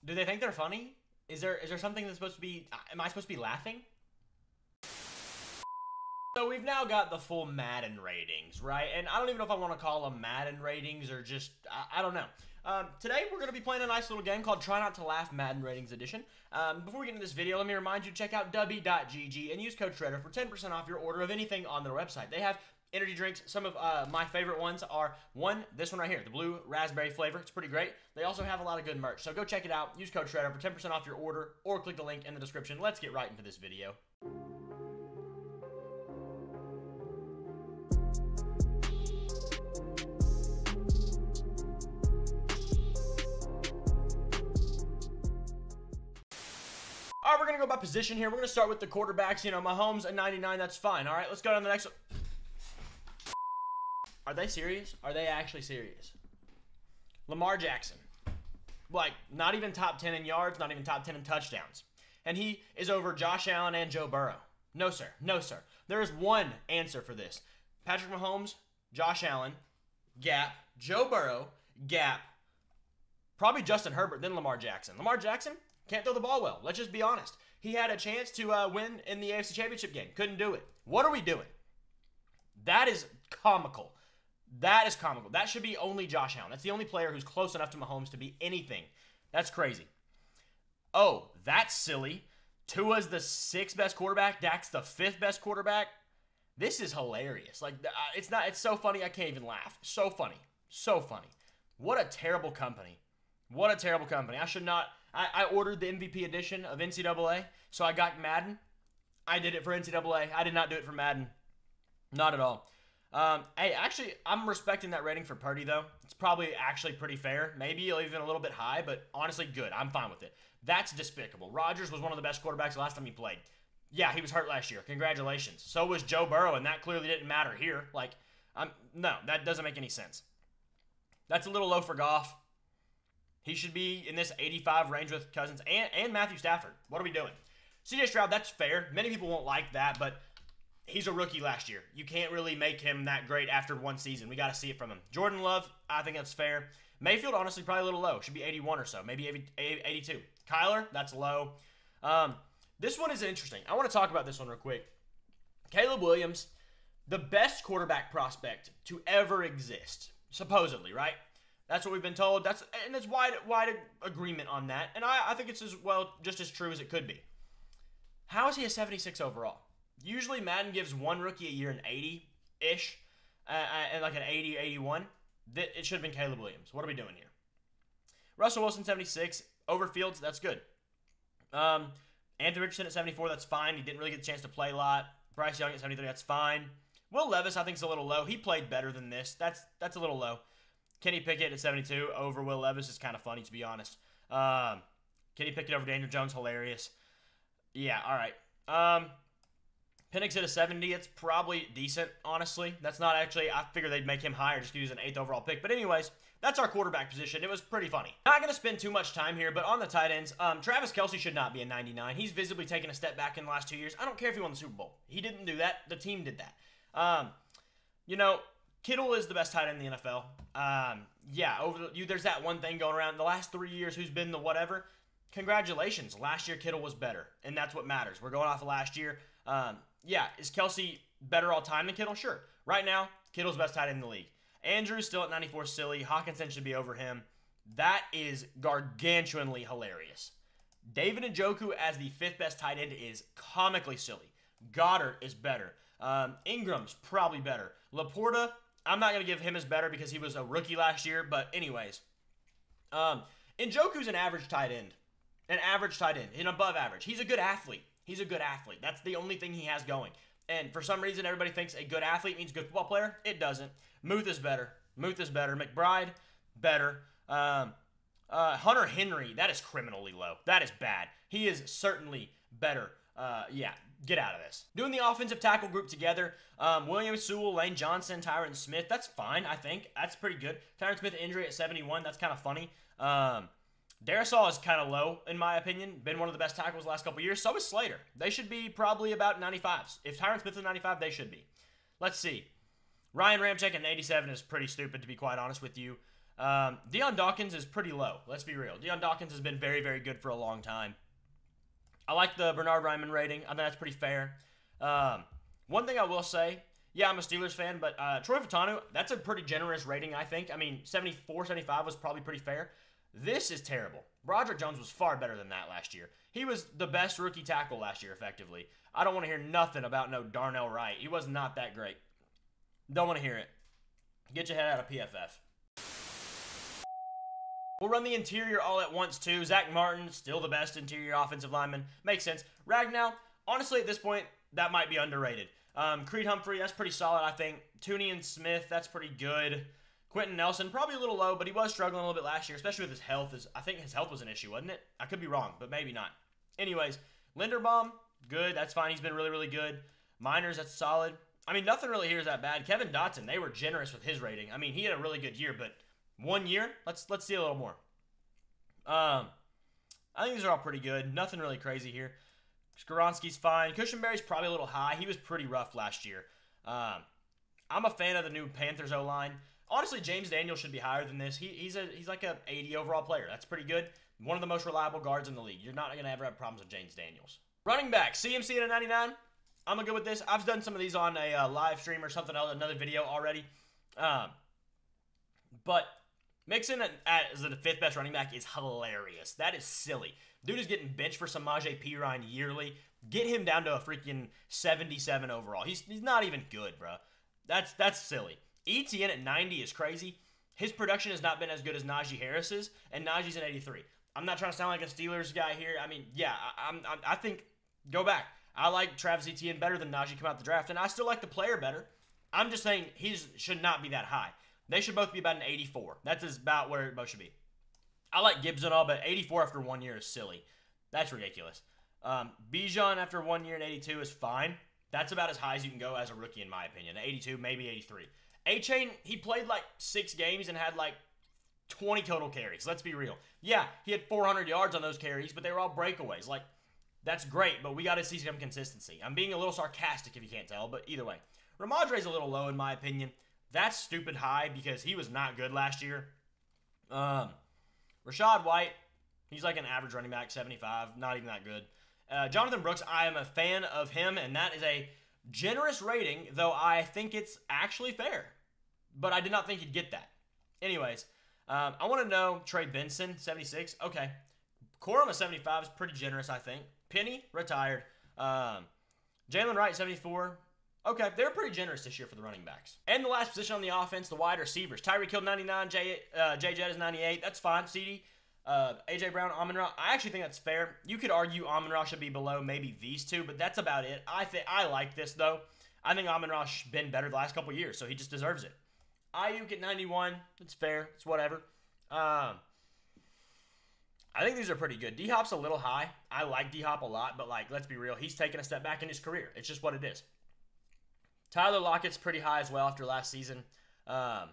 Do they think they're funny? Is there something that's supposed to be? Am I supposed to be laughing? So we've now got the full Madden ratings, right? And I don't even know if I want to call them Madden ratings or just, I don't know. Today we're going to be playing a nice little game called Try Not to Laugh Madden Ratings Edition. Before we get into this video, let me remind you to check out w.gg and use code TREADER for 10% off your order of anything on their website. They have energy drinks. Some of my favorite ones are this one right here, the blue raspberry flavor. It's pretty great. They also have a lot of good merch. So go check it out. Use code TREADER for 10% off your order or click the link in the description. Let's get right into this video. All right, we're going to go by position here. We're going to start with the quarterbacks. You know, Mahomes at 99, that's fine. All right, let's go to the next one. Are they serious? Are they actually serious? Lamar Jackson. Like, not even top 10 in yards, not even top 10 in touchdowns. And he is over Josh Allen and Joe Burrow. No, sir. No, sir. There is one answer for this. Patrick Mahomes, Josh Allen, gap, Joe Burrow, gap, probably Justin Herbert, then Lamar Jackson. Lamar Jackson can't throw the ball well. Let's just be honest. He had a chance to win in the AFC Championship game. Couldn't do it. What are we doing? That is comical. That is comical. That should be only Josh Allen. That's the only player who's close enough to Mahomes to be anything. That's crazy. Oh, that's silly. Tua's the 6th best quarterback. Dak's the 5th best quarterback. This is hilarious. Like, it's so funny I can't even laugh. So funny. So funny. What a terrible company. What a terrible company. I should not... I ordered the MVP edition of NCAA, so I got Madden. I did it for NCAA. I did not do it for Madden. Not at all. Hey, actually, I'm respecting that rating for Purdy, though. It's probably actually pretty fair. Maybe even a little bit high, but honestly, good. I'm fine with it. That's despicable. Rodgers was one of the best quarterbacks the last time he played. Yeah, he was hurt last year. Congratulations. So was Joe Burrow, and that clearly didn't matter here. Like, no, that doesn't make any sense. That's a little low for Goff. He should be in this 85 range with Cousins and Matthew Stafford. What are we doing? CJ Stroud, that's fair. Many people won't like that, but he's a rookie last year. You can't really make him that great after one season. We got to see it from him. Jordan Love, I think that's fair. Mayfield, honestly, probably a little low. Should be 81 or so. Maybe 82. Kyler, that's low. This one is interesting. I want to talk about this one real quick. Caleb Williams, the best quarterback prospect to ever exist, supposedly, right? That's what we've been told. There's wide agreement on that. And I think it's just as true as it could be. How is he a 76 overall? Usually Madden gives one rookie a year an 80-ish, and like an 80, 81. It should have been Caleb Williams. What are we doing here? Russell Wilson, 76. Overfields, that's good. Anthony Richardson at 74, that's fine. He didn't really get the chance to play a lot. Bryce Young at 73, that's fine. Will Levis, I think, is a little low. He played better than this. That's a little low. Kenny Pickett at 72 over Will Levis is kind of funny, to be honest. Kenny Pickett over Daniel Jones, hilarious. Yeah, all right. Penix at a 70, it's probably decent, honestly. That's not actually, I figured they'd make him higher just to use an 8th overall pick. But anyways, that's our quarterback position. It was pretty funny. Not going to spend too much time here, but on the tight ends, Travis Kelce should not be a 99. He's visibly taken a step back in the last 2 years. I don't care if he won the Super Bowl. He didn't do that. The team did that. You know, Kittle is the best tight end in the NFL. Yeah, there's that one thing going around. The last 3 years, who's been the whatever? Congratulations. Last year, Kittle was better, and that's what matters. We're going off of last year. Yeah, is Kelce better all time than Kittle? Sure. Right now, Kittle's best tight end in the league. Andrew's still at 94, silly. Hawkinson should be over him. That is gargantuanly hilarious. David Njoku as the 5th best tight end is comically silly. Goddard is better. Ingram's probably better. Laporta, I'm not going to give him as better because he was a rookie last year, but anyways. Njoku's an average tight end. An average tight end. An above average. He's a good athlete. He's a good athlete. That's the only thing he has going. And for some reason, everybody thinks a good athlete means a good football player. It doesn't. Muth is better. Muth is better. McBride, better. Hunter Henry, that is criminally low. That is bad. He is certainly better. Yeah, get out of this. Doing the offensive tackle group together, William Sewell, Lane Johnson, Tyron Smith, that's fine, I think. That's pretty good. Tyron Smith injury at 71, that's kind of funny. Darisaw is kind of low, in my opinion. Been one of the best tackles the last couple years. So is Slater. They should be probably about 95s. If Tyron Smith is 95, they should be. Let's see. Ryan Ramczyk at 87 is pretty stupid, to be quite honest with you. Deion Dawkins is pretty low. Let's be real. Deion Dawkins has been very, very good for a long time. I like the Bernard Ryman rating. I think that's pretty fair. One thing I will say, yeah, I'm a Steelers fan, but Troy Fautanu, that's a pretty generous rating, I think. I mean, 74, 75 was probably pretty fair. This is terrible. Broderick Jones was far better than that last year. He was the best rookie tackle last year, effectively. I don't want to hear nothing about no Darnell Wright. He was not that great. Don't want to hear it. Get your head out of PFF. We'll run the interior all at once, too. Zach Martin, still the best interior offensive lineman. Makes sense. Ragnow, honestly, at this point, that might be underrated. Creed Humphrey, that's pretty solid, I think. Tooney and Smith, that's pretty good. Quentin Nelson, probably a little low, but he was struggling a little bit last year, especially with his health. I think his health was an issue, wasn't it? I could be wrong, but maybe not. Anyways, Linderbaum, good. That's fine. He's been really, really good. Miners, that's solid. I mean, nothing really here is that bad. Kevin Dotson, they were generous with his rating. I mean, he had a really good year, but 1 year? Let's see a little more. I think these are all pretty good. Nothing really crazy here. Skoronski's fine. Cushenberry's probably a little high. He was pretty rough last year. I'm a fan of the new Panthers O-line. Honestly, James Daniels should be higher than this. He's like a 80 overall player. That's pretty good. One of the most reliable guards in the league. You're not going to ever have problems with James Daniels. Running back, CMC at a 99. I'm going to go with this. I've done some of these on a live stream or something else, another video already. But Mixon as the 5th best running back is hilarious. That is silly. Dude is getting benched for Samaje Perine yearly. Get him down to a freaking 77 overall. He's not even good, bro. That's silly. ETN at 90 is crazy. His production has not been as good as Najee Harris's, and Najee's at 83. I'm not trying to sound like a Steelers guy here. I mean, yeah, I think, go back. I like Travis Etienne better than Najee come out the draft, and I still like the player better. I'm just saying he should not be that high. They should both be about an 84. That's about where it both should be. I like Gibbs and all, but 84 after 1 year is silly. That's ridiculous. Bijan after 1 year and 82 is fine. That's about as high as you can go as a rookie, in my opinion. 82, maybe 83. A-Chain, he played like 6 games and had like 20 total carries. Let's be real. Yeah, he had 400 yards on those carries, but they were all breakaways. Like, that's great, but we got to see some consistency. I'm being a little sarcastic if you can't tell, but either way. Ramadre's a little low in my opinion. That's stupid high because he was not good last year. Rashad White, he's like an average running back, 75, not even that good. Jonathan Brooks, I am a fan of him, and that is a generous rating, though I think it's actually fair. But I did not think he'd get that. Anyways, I want to know Trey Benson, 76. Okay. Corum at 75 is pretty generous, I think. Penny, retired. Jalen Wright, 74. Okay, they were pretty generous this year for the running backs. And the last position on the offense, the wide receivers. Tyreek Hill, 99. Jay Jett is 98. That's fine. CD, A.J. Brown, Amon-Ra. I actually think that's fair. You could argue Amon-Ra should be below maybe these two, but that's about it. I like this, though. I think Amon-Ra's been better the last couple years, so he just deserves it. Ayuk at 91. It's fair. It's whatever. I think these are pretty good. D-Hop's a little high. I like D-Hop a lot, but, like, let's be real. He's taken a step back in his career. It's just what it is. Tyler Lockett's pretty high as well after last season. Pittman,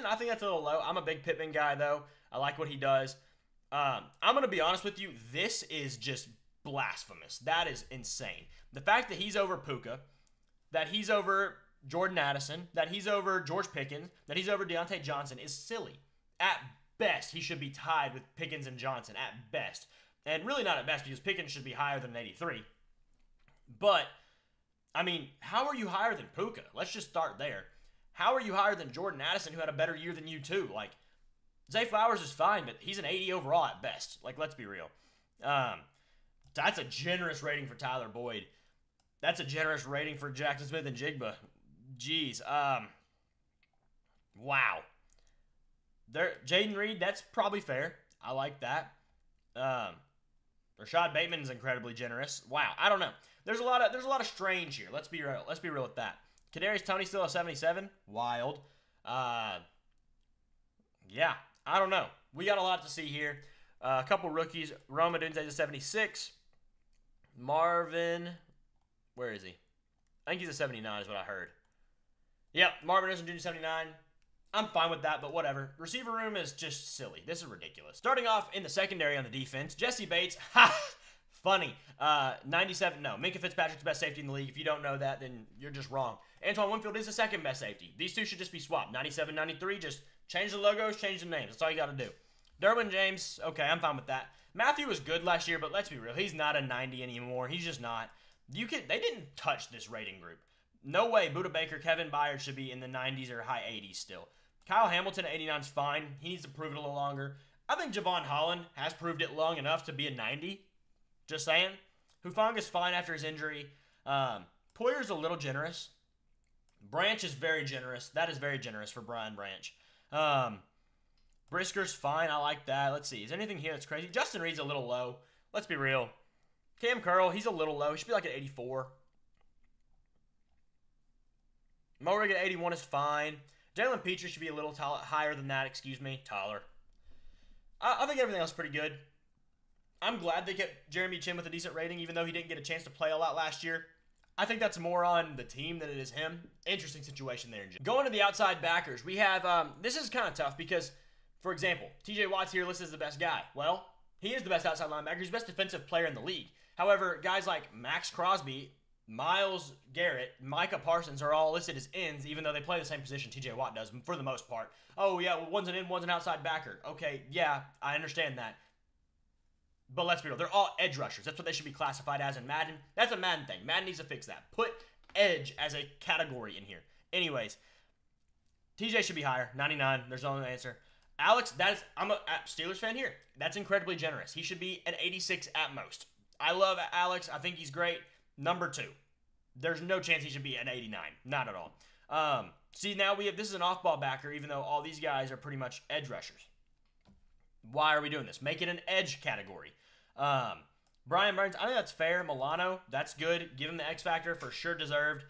I think that's a little low. I'm a big Pittman guy, though. I like what he does. I'm going to be honest with you. This is just blasphemous. That is insane. The fact that he's over Puka, that he's over Jordan Addison, that he's over George Pickens, that he's over Deontay Johnson is silly. At best, he should be tied with Pickens and Johnson, at best. And really not at best, because Pickens should be higher than 83. But, I mean, how are you higher than Puka? Let's just start there. How are you higher than Jordan Addison, who had a better year than you, too? Like, Zay Flowers is fine, but he's an 80 overall at best. Like, let's be real. That's a generous rating for Tyler Boyd. That's a generous rating for Jackson Smith and Jigba. Jeez. Wow. Jaden Reed, that's probably fair. I like that. Rashad Bateman is incredibly generous. Wow. I don't know. There's a lot of strange here. Let's be real. Let's be real with that. Kadarius Toney still a 77. Wild. Yeah. I don't know. We got a lot to see here. A couple rookies. Roma Dunze is a 76. Marvin. Where is he? I think he's a 79 is what I heard. Yep. Marvin is a 79. I'm fine with that, but whatever. Receiver room is just silly. This is ridiculous. Starting off in the secondary on the defense, Jesse Bates, Funny. 97, no. Minka Fitzpatrick's best safety in the league. If you don't know that, then you're just wrong. Antoine Winfield is the second best safety. These two should just be swapped. 97, 93, just change the logos, change the names. That's all you got to do. Derwin James, okay, I'm fine with that. Matthew was good last year, but let's be real. He's not a 90 anymore. He's just not. They didn't touch this rating group. No way Buda Baker, Kevin Byard should be in the 90s or high 80s still. Kyle Hamilton at 89 is fine. He needs to prove it a little longer. I think Javon Holland has proved it long enough to be a 90. Just saying. Hufanga's fine after his injury. Poyer's a little generous. Branch is very generous. That is very generous for Brian Branch. Brisker's fine. I like that. Let's see. Is anything here that's crazy? Justin Reed's a little low. Let's be real. Cam Curl, he's a little low. He should be like an 84. Mo Rig at 81 is fine. Jalen Petrie should be a little higher than that. Excuse me. Taller. I think everything else is pretty good. I'm glad they kept Jeremy Chin with a decent rating, even though he didn't get a chance to play a lot last year. I think that's more on the team than it is him. Interesting situation there. Going to the outside backers, we have, this is kind of tough because, for example, TJ Watt's here listed as the best guy. Well, he is the best outside linebacker. He's the best defensive player in the league. However, guys like Max Crosby, Myles Garrett, Micah Parsons are all listed as ends, even though they play the same position TJ Watt does for the most part. Oh, yeah, well, one's an end, one's an outside backer. Okay, yeah, I understand that. But let's be real, they're all edge rushers. That's what they should be classified as in Madden. That's a Madden thing. Madden needs to fix that. Put edge as a category in here. Anyways, TJ should be higher, 99. There's no other answer. Alex, I'm a Steelers fan here. That's incredibly generous. He should be an 86 at most. I love Alex. I think he's great. Number 2. There's no chance he should be an 89. Not at all. See, now this is an off-ball backer, even though all these guys are pretty much edge rushers. Why are we doing this? Make it an edge category. Brian Burns, I think that's fair. Milano, that's good. Give him the X Factor, for sure deserved.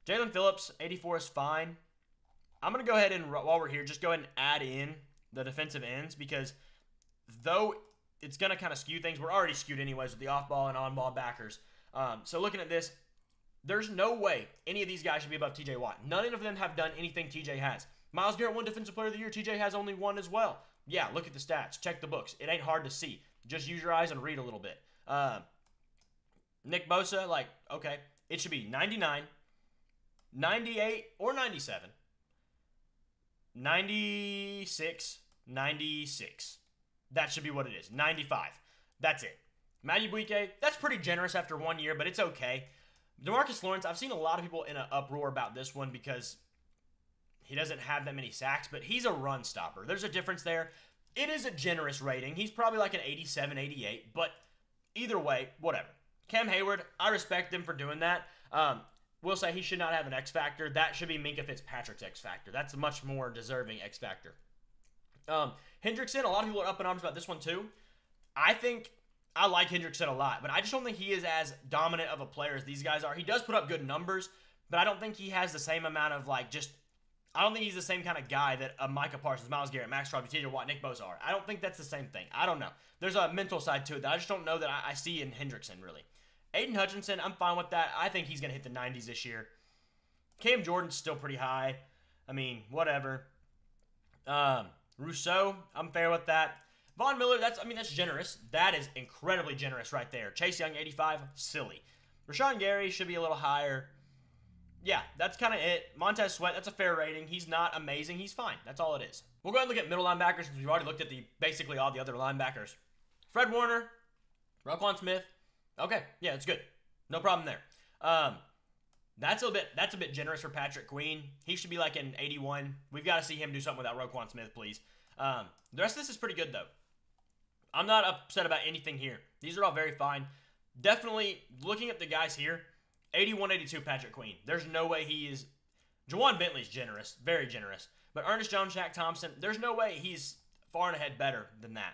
Jalen Phillips, 84 is fine. I'm going to go ahead and, while we're here, just go ahead and add in the defensive ends because though it's going to kind of skew things, we're already skewed anyways with the off-ball and on-ball backers. So looking at this, there's no way any of these guys should be above TJ Watt. None of them have done anything TJ has. Myles Garrett won Defensive Player of the Year. TJ has only one as well. Yeah, look at the stats. Check the books. It ain't hard to see. Just use your eyes and read a little bit. Nick Bosa, okay, it should be 99, 98, or 97, 96, 96. That should be what it is. 95. That's it. Matty Buike, that's pretty generous after 1 year, but it's okay. DeMarcus Lawrence, I've seen a lot of people in an uproar about this one because he doesn't have that many sacks, but he's a run stopper. There's a difference there. It is a generous rating. He's probably like an 87, 88, but either way, whatever. Cam Hayward, I respect him for doing that. Will say he should not have an X Factor. That should be Minka Fitzpatrick's X Factor. That's a much more deserving X Factor. Hendrickson, a lot of people are up in arms about this one too. I like Hendrickson a lot, but I just don't think he is as dominant of a player as these guys are. He does put up good numbers, but I don't think he has the same amount of I don't think he's the same kind of guy that Micah Parsons, Myles Garrett, Max Crosby, TJ Watt, Nick Bosa are. I don't think that's the same thing. I don't know. There's a mental side to it that I just don't know that I see in Hendrickson, really. Aiden Hutchinson, I'm fine with that. I think he's going to hit the 90s this year. Cam Jordan's still pretty high. I mean, whatever. Rousseau, I'm fair with that. Von Miller, that's generous. That is incredibly generous right there. Chase Young, 85, silly. Rashawn Gary should be a little higher. Yeah, that's kind of it. Montez Sweat, that's a fair rating. He's not amazing. He's fine. That's all it is. We'll go ahead and look at middle linebackers since we've already looked at basically all the other linebackers. Fred Warner, Roquan Smith. Okay, yeah, it's good. No problem there. That's a bit generous for Patrick Queen. He should be like an 81. We've got to see him do something without Roquan Smith, please. The rest of this is pretty good, though. I'm not upset about anything here. These are all very fine. Definitely, looking at the guys here, 81, 82 Patrick Queen. There's no way he is... Jawan Bentley's generous. Very generous. But Ernest Jones, Shaq Thompson, there's no way he's far and ahead better than that.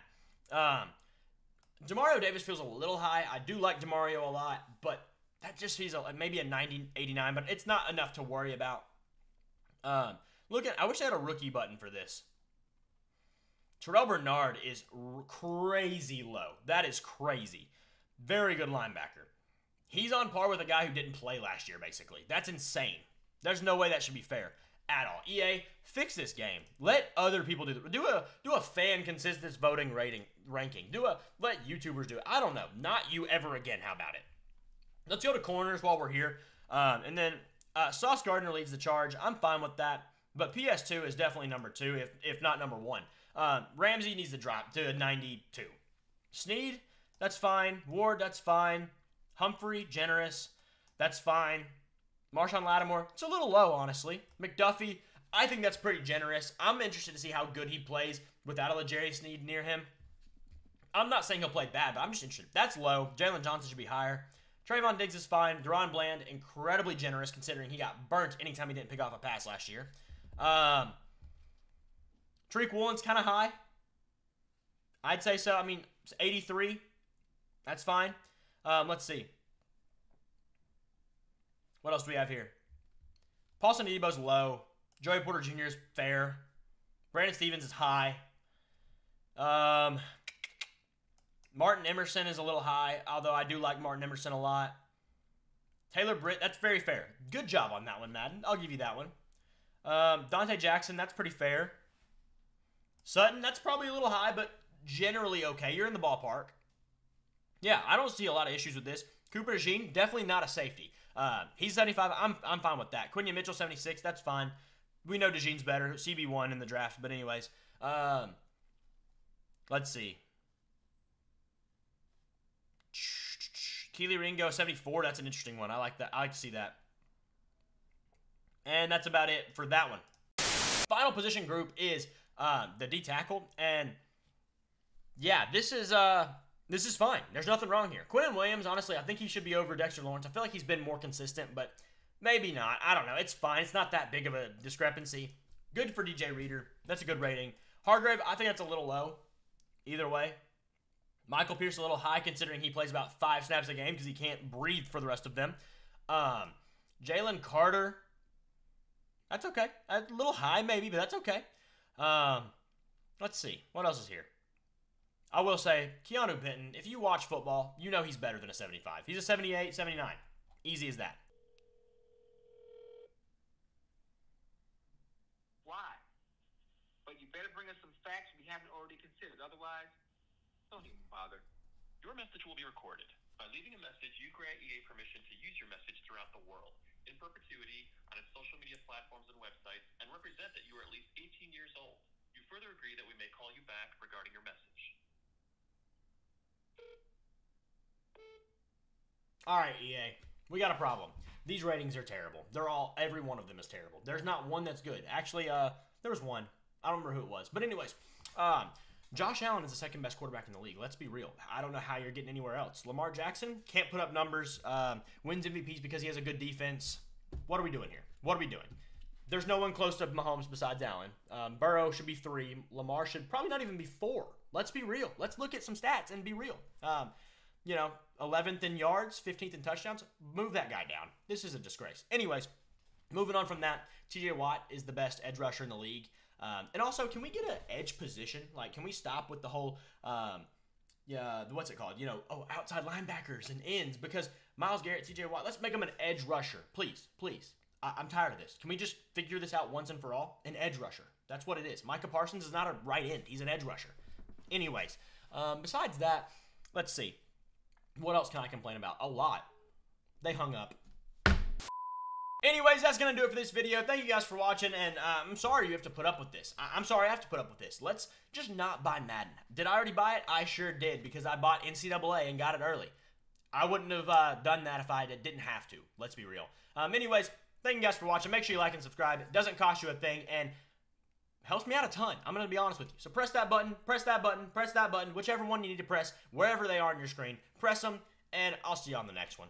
Jamario Davis feels a little high. I do like Jamario a lot, but that just feels maybe a 90, 89, but it's not enough to worry about. I wish I had a rookie button for this. Terrell Bernard is crazy low. That is crazy. Very good linebacker. He's on par with a guy who didn't play last year, basically. That's insane. There's no way that should be fair. at all. EA, fix this game. Let other people do a fan consensus voting ranking. Let YouTubers do it. I don't know. Not you ever again. How about it? Let's go to corners while we're here. And then Sauce Gardner leads the charge. I'm fine with that. But PS2 is definitely number 2, if not number 1. Ramsey needs to drop to 92. Snead, that's fine. Ward, that's fine. Humphrey, generous, that's fine. Marshawn Lattimore, it's a little low, honestly. McDuffie, I think that's pretty generous. I'm interested to see how good he plays without a L'Jarius Sneed near him. I'm not saying he'll play bad, but I'm just interested. That's low. Jalen Johnson should be higher. Trayvon Diggs is fine. Deron Bland, incredibly generous considering he got burnt anytime he didn't pick off a pass last year. Tariq Woolen's kind of high. I'd say so. I mean, 83. That's fine. Let's see. What else do we have here? Paulson Adebo's low. Joey Porter Jr. is fair. Brandon Stevens is high. Martin Emerson is a little high, although I do like Martin Emerson a lot. Taylor Britt, that's very fair. Good job on that one, Madden. I'll give you that one. Dante Jackson, that's pretty fair. Sutton, that's probably a little high, but generally okay. You're in the ballpark. Yeah, I don't see a lot of issues with this. Cooper DeJean, definitely not a safety. He's 75. I'm fine with that. Quinion Mitchell, 76. That's fine. We know DeJean's better. CB1 in the draft. But anyways, let's see. Keely Ringo, 74. That's an interesting one. I like that. I like to see that. And that's about it for that one. Final position group is the D tackle. And yeah, this is fine. There's nothing wrong here. Quinnen Williams, honestly, I think he should be over Dexter Lawrence. I feel like he's been more consistent, but maybe not. I don't know. It's fine. It's not that big of a discrepancy. Good for DJ Reader. That's a good rating. Hargrave, I think that's a little low. Either way. Michael Pierce, a little high considering he plays about 5 snaps a game because he can't breathe for the rest of them. Jalen Carter, that's okay. A little high maybe, but that's okay. Let's see. What else is here? I will say, Keanu Benton, if you watch football, you know he's better than a 75. He's a 78, 79. Easy as that. Why? But you better bring us some facts we haven't already considered. Otherwise, don't even bother. Your message will be recorded. By leaving a message, you grant EA permission to use your message throughout the world, in perpetuity, on its social media platforms and websites, and represent that you are at least 18 years old. You further agree that we may call you back regarding your message. All right, EA, we got a problem. These ratings are terrible. Every one of them is terrible. There's not one that's good. Actually, there was one. I don't remember who it was. But anyways, Josh Allen is the second best quarterback in the league. Let's be real. I don't know how you're getting anywhere else. Lamar Jackson can't put up numbers, wins MVPs because he has a good defense. What are we doing here? What are we doing? There's no one close to Mahomes besides Allen. Burrow should be 3. Lamar should probably not even be 4. Let's be real. Let's look at some stats and be real. 11th in yards, 15th in touchdowns. Move that guy down. This is a disgrace. Anyways, moving on from that, TJ Watt is the best edge rusher in the league. And also, can we get an edge position? Like, can we stop with the whole, what's it called? Outside linebackers and ends. Because Myles Garrett, TJ Watt, let's make them an edge rusher. Please, please. I'm tired of this. Can we just figure this out once and for all? An edge rusher. That's what it is. Micah Parsons is not a right end. He's an edge rusher. Anyways, besides that, let's see. What else can I complain about? A lot. They hung up. Anyways, that's going to do it for this video. Thank you guys for watching, and I'm sorry you have to put up with this. I'm sorry I have to put up with this. Let's just not buy Madden. Did I already buy it? I sure did, because I bought NCAA and got it early. I wouldn't have done that if I didn't have to. Let's be real. Anyways, thank you guys for watching. Make sure you like and subscribe. It doesn't cost you a thing, and helps me out a ton. I'm going to be honest with you. So press that button, press that button, press that button, whichever one you need to press, wherever they are on your screen. Press them, and I'll see you on the next one.